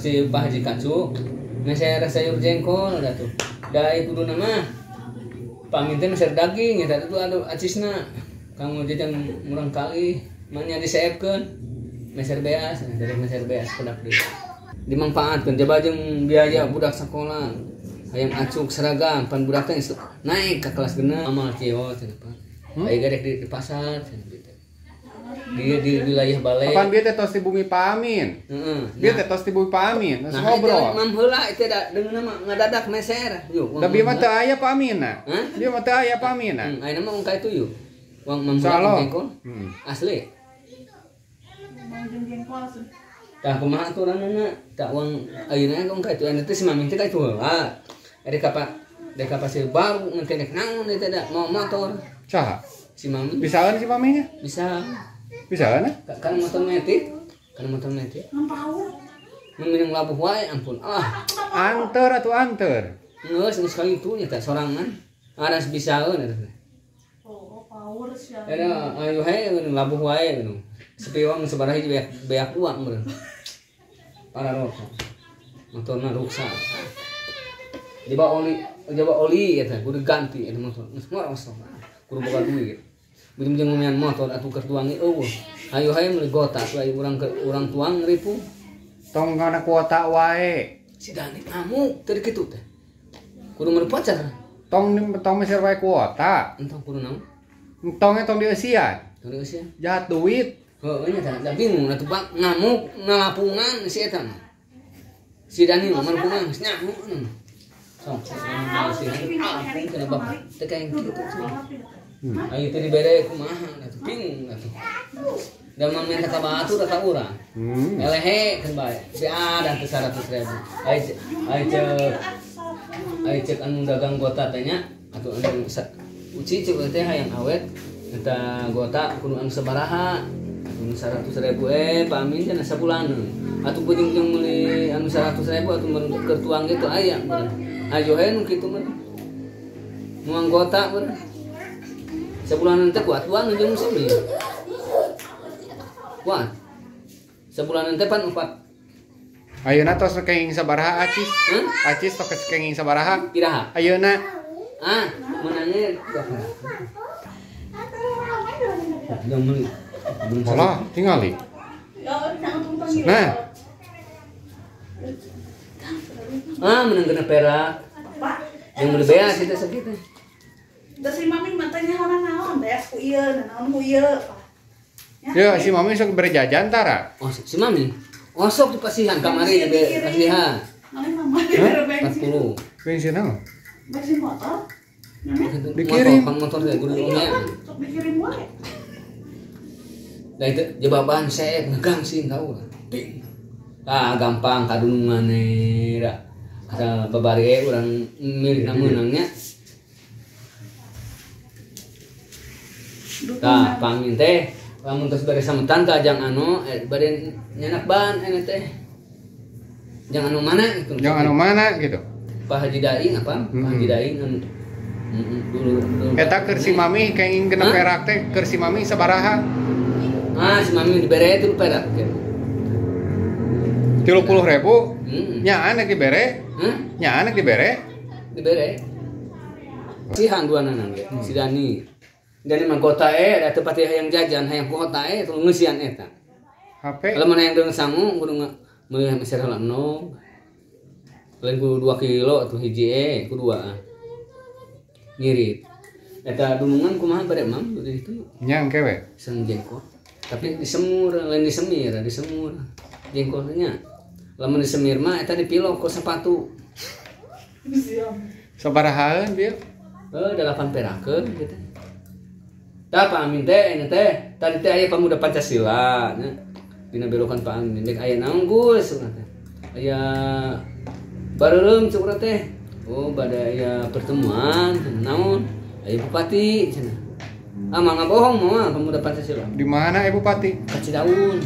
pasti Pak Haji Kacu meser sayur jengkol dah tuh dah kudu nama pamit teh meser daging ya tuh ada acisna kamu jajan murang kali mana diseepkeun meser beas dari meser beas pedak deui dimanfaatkeun coba jeung biaya budak sekolah hayang acuk seragam pan budak teh naik ke kelas 6 amal cios cenah Pak aya gadek di pasar cenah di wilayah balai. Kapan dia teh tos di bumi Pak Amin? Dia teh tos di bumi Pak Amin. Nah, ngobrol. Mam heula itu da dengan nama ngadadak meser. Yuk. Da bieu mah teu aya Pak Amin na. Dia mah teu aya Pak Amin na. Ayeuna mah ungka itu yuk. Uang mam heula jengkol. Asli. Tah kumaha aturanna? Tah uang ayeuna ungka itu anu teh si Maming teh ka itu heula. Ari ka pasir baru ngetenek naon teh da mau motor. Saha? Si Maming. Bisaan si Mamingnya? Bisa. Bisa kan? Kan motor metik. Minum labuh wae ampun. Anter atuh anter. Geus sekali itu nya teh sorangan. Aras bisaeun eta. Oh, power sia. Era ayo hae labuh wae nu. Sepiwang sabaraha beak uang meureun. Para rokok. Motorna rusak. Coba oli eta kudu ganti eta motor. Geus ngorosok. Kudu boga duit. Belum jeung ngomean motor atuh keur tuangi eueuh. Ayo hae meuli gota atuh aya urang tuang ribu. Tong kana kuota wae. Si Dani ngamuk teu kitu teh. Kudu meuli pacar. Tong meser wae kuota. Entong kudu naon? Tongnya tong dieusian. Kudu sih. Jahat duit. Heueuh nya tah bingung atuh Pak ngamuk ngalapungan si eta mah. Si Dani mah ngalapungan geus nyaho anu. Sok si Dani kena bapak teh kayak kitu. Ayo tadi bere kumaha atuh bingung atuh. Da mah minta ka batu da ka urang. Elehe kan bae. Si ada teh 100.000. Ai cek anu dagang gota teh nya atuh anu uci cek teh hayang awet eta gota kudu anu sabaraha. Anu 100.000 pamin cenah sabulaneun. Atuh bujung-bujung meuli anu 100.000 atuh keur tuang gitu aya. Ayo hae nu kitu mah. Muang gota meureun. Sebulan nanti kuat uang jeung musim ini. Kuat. Sebulan nanti pan 4. Ayeuna tos kenging sabaraha acis? Acis tos kenging sabaraha? Iraha. Ayeuna. Menangnya. Jeung meuli. Olah, tingali. Nah. Menang kena perak. Jeung meuli beas eta sakitu. Da si Maming matanya naon beas ku ieu, naon ku ieu. Ya, si Mami sok berjajan tara. Oh, si Mami. Oh, sok dipasihan kamari be pasihan. Mami mama bensin. 40. Bensin naon? Bensin motor. Dikirim. Motor teh kudu omnya. Sok dikirim wae. Da itu jawaban saya ngegang sih tahu. Gampang kadunungan da. Asa babari urang mirina meunangnya. Tah pangin teh lamun tos bere sametan ka jang anu bade nyanak ban teh. Jang anu mana gitu. Jang anu mana gitu. Pak Haji Daing apa? Pak Haji Daing anu dulu. Eta keur si Mami kenging genep perak teh keur si Mami sabaraha? Si Mami dibere itu perak. 30.000? Nya anak dibere? Nya anak dibere? Dibere. Si handuan nang ge, si Dani. Dani mah kota da teu pati hayang jajan, hayang kota teu ngeusian eta. HP. Kalau mana yang deung sangu kudu meulih meser heula no. Lain kudu 2 kilo atuh hiji kudu 2. Ngirit. Eta dunungan kumaha bare Mam dari itu? Nya engke we. Sen jengkol. Tapi disemur, lain disemir. Jengkolnya. Lamun disemir mah eta dipilok ku sepatu. Sabarahaan bieu? 8 perakeun gitu. Tah Pak Amin teh ini teh tadi teh aya pemuda Pancasila nya. Dina belokan Pak Amin dek aya naon Gus cenah teh. Aya bareureum cuk teh. Oh bada aya pertemuan naon? Aya bupati cenah. Mangga bohong mah pemuda Pancasila. Di mana Ibu Pati? Ka Cidaun.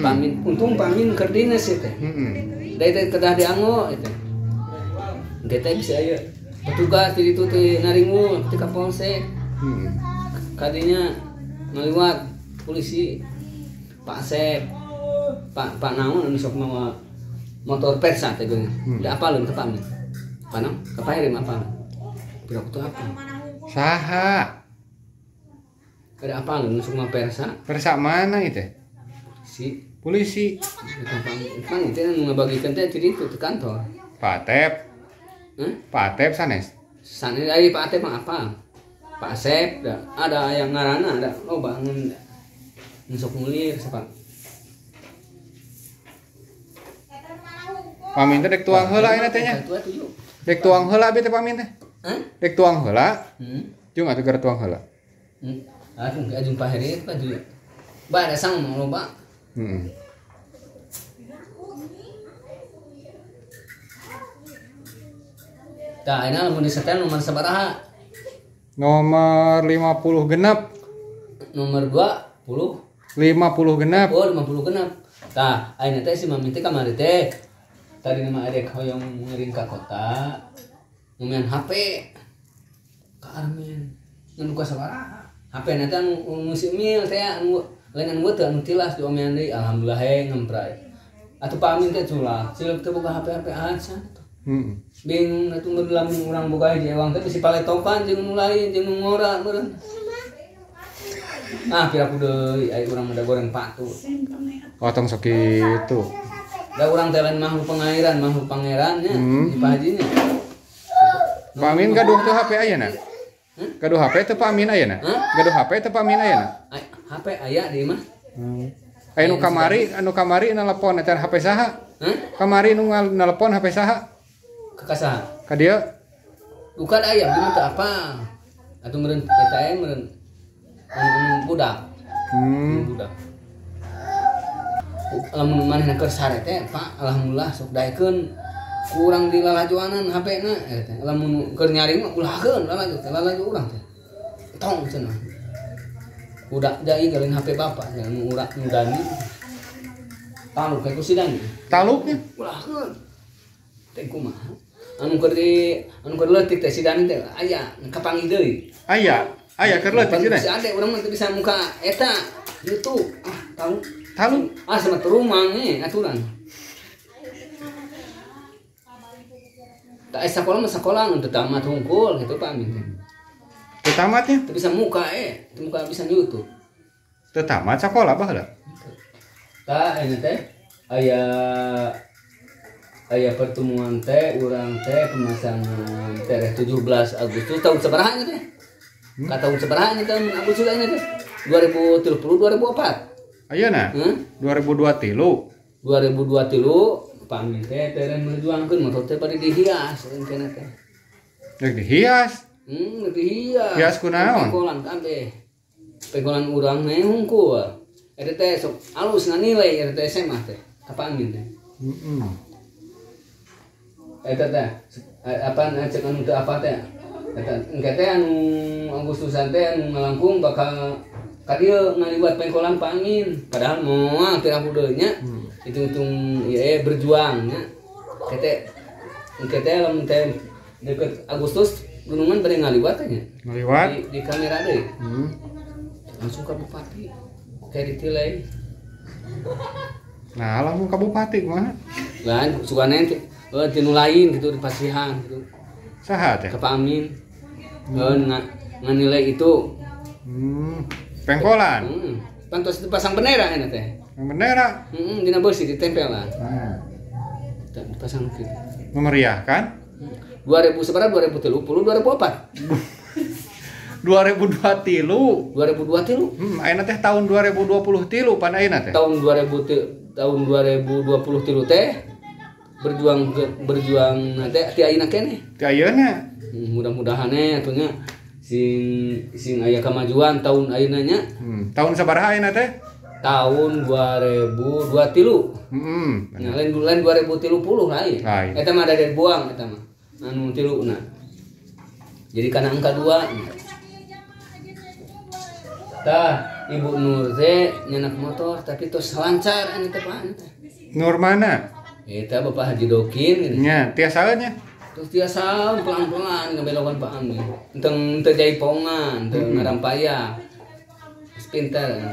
Pak Amin untung Pak Amin keur dinas teh. Da teh kedah dianggo eta. Engke teh bisa aya petugas di ditu teh naringul ti Kapolsek. Kadinya ngaliwat polisi Pak Asep Pak naon anu sok mawa motor Versa teh geuning. Da apaleun ka pami. Panang kapahirim apa? Pira kutu apa? Saha? Ada apaleun semua Versa. Versa mana itu? Polisi. Polisi. Kan itu nu ngabagikeun teh di ditu di kantor. Pak Atep. Pak Atep sanes. Sanes ari Pak Atep mah apa? Pak Asep, ada yang ngaranna ada loba sok mulir sapak. Pamin teh dek tuang heula aya teh nya. Dek tuang heula abi teh pamin teh. Dek tuang heula. Jeung atuh gara tuang heula. Aduh, ajung paheri itu kan tuh. Ba ada sang mau loba. Tah ayeuna lamun disetel nomor sabaraha? Nomor 50 genep. Nomor 20. 50 genep. Oh, 50 genep. Tah, ayeuna teh si mami teh kamari teh. Tadi nama adek hoyong ngeuring ka kota. Ngumean HP. Ka Armin. Ngan ka sabaraha? HP na teh anu ngeusi mil teh anu lain anu teu anu tilas diomean deui. Alhamdulillah he ngemprai. Atuh pamin teh culah. Cilek teh boga HP acan. Bingung atuh lamun urang boga hiji ewang teh bisi paletokan jeung nu lain jeung nu ngora meureun. Pira ku deui aya urang mah da goreng patu. Otong sok kitu. Da urang teh lain makhluk pangairan, makhluk pangerannya di pahajinya. Pamin gaduh teu HP ayeuna. Gaduh HP teu pamin ayeuna. Gaduh HP teu pamin ayeuna. HP aya di mah. Aya nu kamari nelpon acan HP saha? Kamari nu nelpon HP saha? Ka saha? Ka dieu. Bukan aya, di mah teu apa. Atuh meureun eta meureun budak. Budak. Lamun manehna keur sare teh, Pak, alhamdulillah sok daekeun kurang di lalajuanan HP-na eta. Lamun keur nyari mah ulahkeun lalaju urang teh. Tong cenah. Budak jai galin HP bapak nya nu urang nu dani. Taluk kayak ku si dani. Taluknya Ulahkeun. Teh kumaha? Anu keur leutik teh si dani teh aya kapangi deui. Aya keur leutik si ade urang mah teu bisa muka eta YouTube. Taluk. Sama terumang aturan. Tak sekolah mah sekolah untuk tamat hungkul gitu Pak Amin. Teu tamatnya? Teu bisa muka muka bisa YouTube. Teu tamat sekolah baheula. Tah ini teh aya pertemuan teh urang teh pemasangan teh 17 Agustus tahun sabaraha teh? Ka tahun sabaraha teh Agustus ini teh? 2030 2004. Ayeuna? 2023. 2023 Pamin teh teren merjuangkeun motor teh bari dihias engkeuna teh. Rek dihias? Dihias. Hias kunaon? Pengkolan kabeh. Pengkolan urang meh hungkul. Eta teh sok alus nganilai eta teh SMA teh. Ka Pamin teh. Eta teh apaan cek anu teu apa teh? Eta engke teh anu Agustusan teh anu ngalangkung bakal ka dieu ngaliwat pengkolan Pamin. Padahal moal teu deui nya. Hitung-hitung berjuang nya. Engke teh lamun teh deket Agustus gunungan bari ngaliwat nya. Ngaliwat di kamera deui. Langsung ka bupati. Kayak ditilai. Nah, langsung ka bupati kumaha? Lain sugane tinu lain gitu di Pasihan gitu. Saha teh? Ka Pak Amin. Nganilai itu. Pengkolan. Pantos dipasang bendera eta teh. Bendera. Dina beusi ditempelan. Dipasang kitu. Memeriahkan? 2000 seberapa 2030 2004. 2023. 2023. Ayeuna teh tahun 2023 pan ayeuna teh. Tahun 2023 teh berjuang teh ti ayeuna keneh. Ti ayeuna. Mudah-mudahan atunya sing aya kemajuan tahun ayeuna nya. Tahun sabaraha ayeuna teh? Tahun 2023. Nah, lain 2030 lain. Eta mah ada buang eta mah. Anu 3 na. Jadi kana angka 2. Tah, Ibu Nur teh nyenak motor tapi tos lancar anu teh Pak. Nur mana? Eta Bapak Haji Dokin gini. Nya, tiasa nya. Terus tiasa pelan-pelan ngabelokan Pak Amin. Teu jaipongan, teu ngarampaya. Pintar.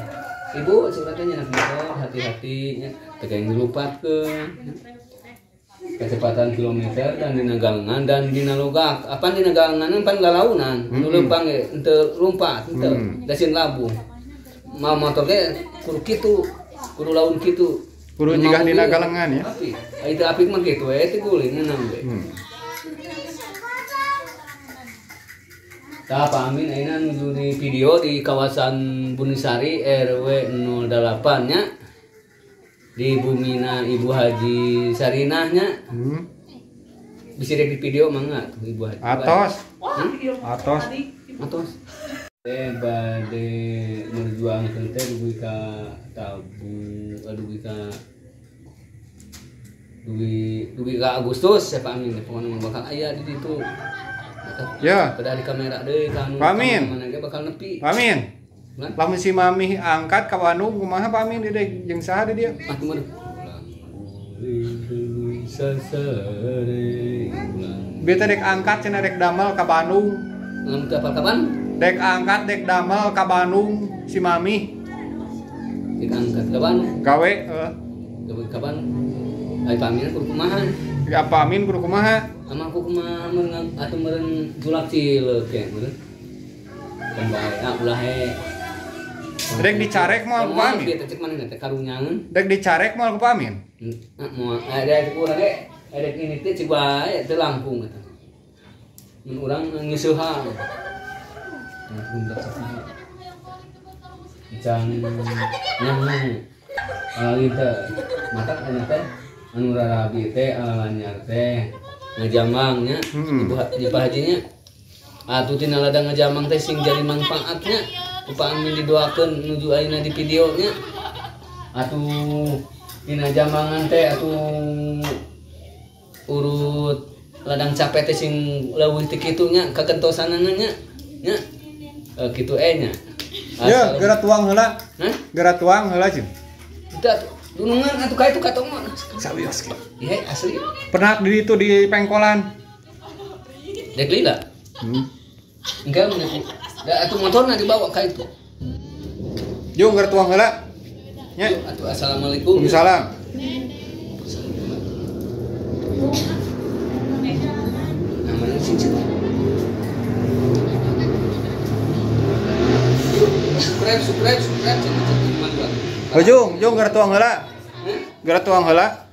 Ibu suratnya nyenak motor hati-hati nya teu yang dilupatkeun. kecepatan kilometer dan dina galengan dan dina logak. Apa dina galengan pan galaunan, nu leumpang ge teu lompat, teu dasin labung. Mau motor ge kudu kitu, kudu laun kitu. Kudu jigah dina galengan ya. Api. Itu apik mah kitu we teh guling ngeunang ge. Tah Pak Amin ayeuna nuju di video di kawasan Bunisari RW 08 nya. Di bumina Ibu Haji Sarinah nya. Bisa di video mangga Ibu Haji. Atos. Atos. Bade merjuangkeun teh dugi ka tabung, dugi ka Agustus ya Pak Amin. Pokona bakal aya di ditu. Ya. Kada di kamera deui kan. Pak Amin. Mana ge bakal nepi. Pak Amin. Lamun si Mami angkat ka Bandung kumaha Pak Amin dedek jeung saha di dieu? Ah kumaha? Beta dek angkat cenah dek damel ka Bandung. Ngam ke kapan? Dek angkat dek damel ka Bandung si Mami. Dek angkat kapan? Gawe Kapan? Ai Pak Amin kudu kumaha? Ya Pak Amin kudu kumaha? Ama aku kumaha atuh meureun julak cileuk ke meureun. Kan bae ulah he. Dek dicarek moal ku Pak Amin. Kita cek mana teh karunyangeun. Dek dicarek moal ku Pak Amin. Moal ada kurang ge. Ada ini teh cik bae teh Lampung eta. Mun urang ngeusehan. Bunda sapi. Jang nyang. Alita mata anya teh anu rarabi teh alanyar teh ngejamangnya Ibu Hajinya. Atuh tina ladang ngejamang teh sing jadi manfaatnya. Pak Amin didoakeun nuju ayeuna di videonya. Atuh dina jamangan teh atuh urut ladang capek teh sing leuwih ti kitu nya kagentosanana nya. Nya. Kitu nya. Ya, geura tuang heula. Hah? Geura tuang heula jeung. Teu dunungan atuh ka itu katong mah. Sawios ge. Iya asli. Pernah di itu di pengkolan. Dek lila. Enggak mana. Da atuh motorna dibawa ka itu. Jung geura tuang heula. Nya. Atuh assalamualaikum. Waalaikumsalam. Namanya cincin. Subscribe Jung geura tuang heula. Geura tuang heula.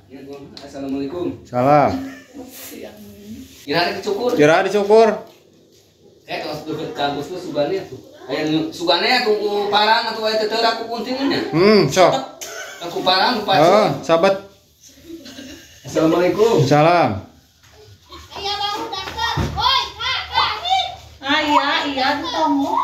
Assalamualaikum. Salam. Kira dicukur. Kira dicukur. Tos deukeut ka Agustus sugane atuh. Aya sugane atuh ku parang atuh aya teu aku puntingnya. Sok. Aku parang ku pacing. Sahabat. Assalamualaikum. Salam. Iya, tunggu.